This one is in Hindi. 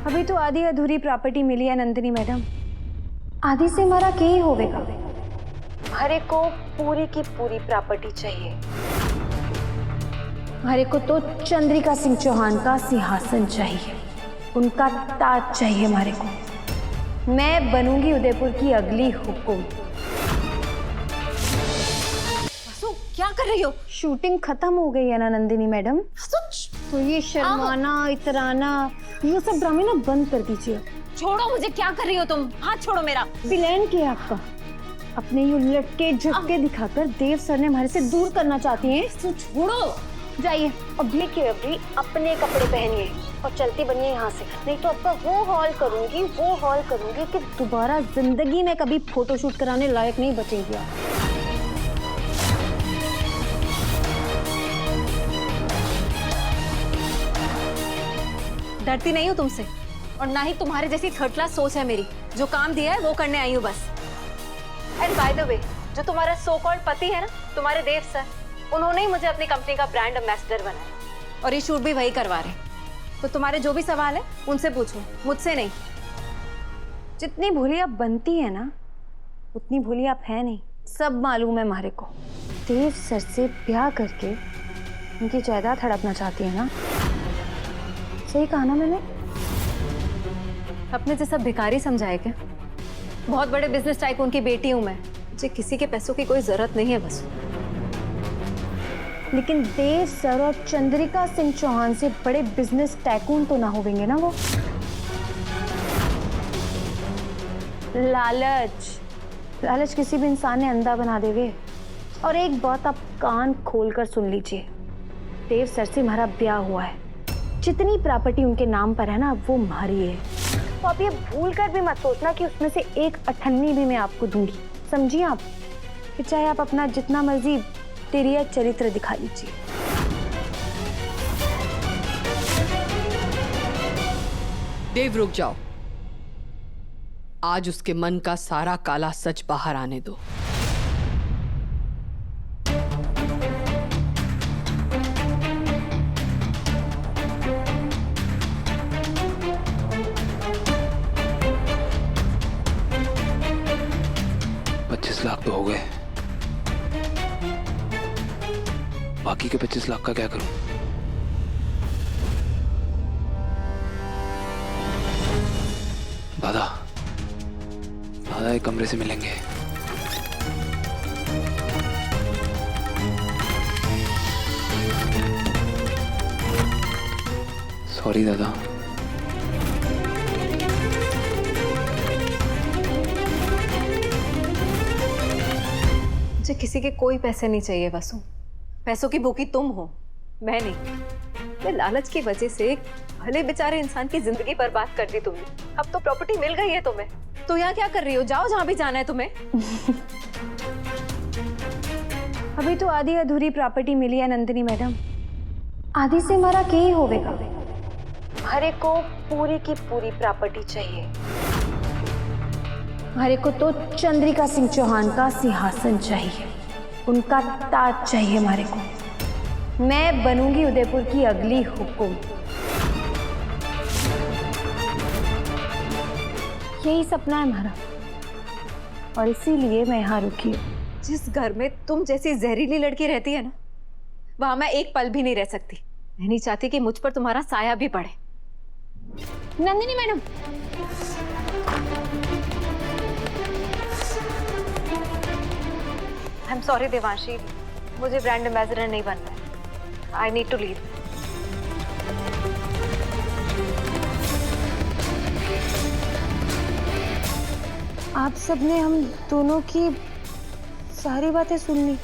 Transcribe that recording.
अभी तो आधी अधूरी प्रॉपर्टी मिली है नंदिनी मैडम। आधी से हमारा क्या ही होगा। हरे को पूरी की पूरी प्रॉपर्टी चाहिए। हरे को तो चंद्रिका सिंह चौहान का सिंहासन चाहिए, उनका ताज चाहिए हमारे को। मैं बनूंगी उदयपुर की अगली हुकुम। क्या कर रही हो? शूटिंग खत्म हो गई है ना नंदिनी मैडम, तो ये शर्माना इतराना ये सब ड्रामे ना बंद कर दीजिए। छोड़ो मुझे, क्या कर रही हो तुम? हाथ छोड़ो मेरा। प्लान क्या है आपका? अपने ये लटके झटके दिखाकर देव सर ने हमारे से दूर करना चाहती हैं। तो छोड़ो। जाइए अभी के अभी अपने कपड़े पहनिए और चलती बनिए यहाँ से, नहीं तो आपका वो हॉल करूंगी कि दोबारा जिंदगी में कभी फोटोशूट कराने लायक नहीं बचेंगी आप। डरती नहीं हूँ तुमसे, और ना ही तुम्हारे जैसी थर्ड क्लास सोच है मेरी। जो काम दिया है वो करने आई हूँ बस। एंड बाय द वे, जो तुम्हारा सो कॉल्ड पति है ना, तुम्हारे देव सर, उन्होंने ही मुझे अपनी कंपनी का ब्रांड एम्बेसडर बनाया, और ये शूट भी वही करवा रहे। तो तुम्हारे जो भी सवाल है उनसे पूछो, मुझसे नहीं। जितनी भोली आप बनती है ना, उतनी भोली आप है नहीं। सब मालूम है हमारे को। देव सर से ब्याह करके उनकी जायदाद हड़पना चाहती है ना? सही कहा ना मैंने? अपने जैसा भिखारी समझाए क्या? बहुत बड़े बिजनेस टाइकून की बेटी हूं मैं, मुझे किसी के पैसों की कोई जरूरत नहीं है बस। लेकिन देव सर और चंद्रिका सिंह चौहान से बड़े बिजनेस टाइकून तो ना होंगे ना वो। लालच किसी भी इंसान ने अंधा बना देवे। और एक बात आप कान खोलकर सुन लीजिए, देव सर से हमारा ब्याह हुआ है। जितनी प्रॉपर्टी उनके नाम पर है ना, वो हमारी है। तो आप ये भूल कर भी मत सोचना कि उसमें से एक अठन्नी भी मैं आपको दूंगी। समझिए आप कि चाहे आप अपना जितना मर्जी तेरिया चरित्र दिखा लीजिए। देव रुक जाओ, आज उसके मन का सारा काला सच बाहर आने दो। लाख तो हो गए, बाकी के 25 लाख का क्या करूं? दादा एक कमरे से मिलेंगे। सॉरी दादा। मुझे किसी के कोई पैसे नहीं चाहिए वसु। पैसों की भूखी तुम हो, मैं नहीं। मैं लालच की वजह से एक भले बेचारे इंसान की जिंदगी बर्बाद कर दी तुमने। अब तो प्रॉपर्टी मिल गई है तुम्हें, तो यहाँ क्या कर रही हो? जाओ जहाँ भी जाना है तुम्हें। अभी तो आधी अधूरी प्रॉपर्टी मिली है नंदिनी मैडम। आधी से हमारा क्या ही होगा। हरे को पूरी की पूरी प्रॉपर्टी चाहिए। हरे को तो चंद्रिका सिंह चौहान का सिंहासन चाहिए, उनका ताज चाहिए हमारे को। मैं बनूंगी उदयपुर की अगली हुकुम। यही सपना है हमारा, और इसीलिए मैं यहाँ रुकी हूँ। जिस घर में तुम जैसी जहरीली लड़की रहती है ना, वहां मैं एक पल भी नहीं रह सकती। मैं नहीं चाहती कि मुझ पर तुम्हारा साया भी पड़े। Nandini madam, I am sorry Devanshi, मुझे ब्रांड एम्बेसडर नहीं बनना है। I need to leave. आप सबने हम दोनों की सारी बातें सुन ली।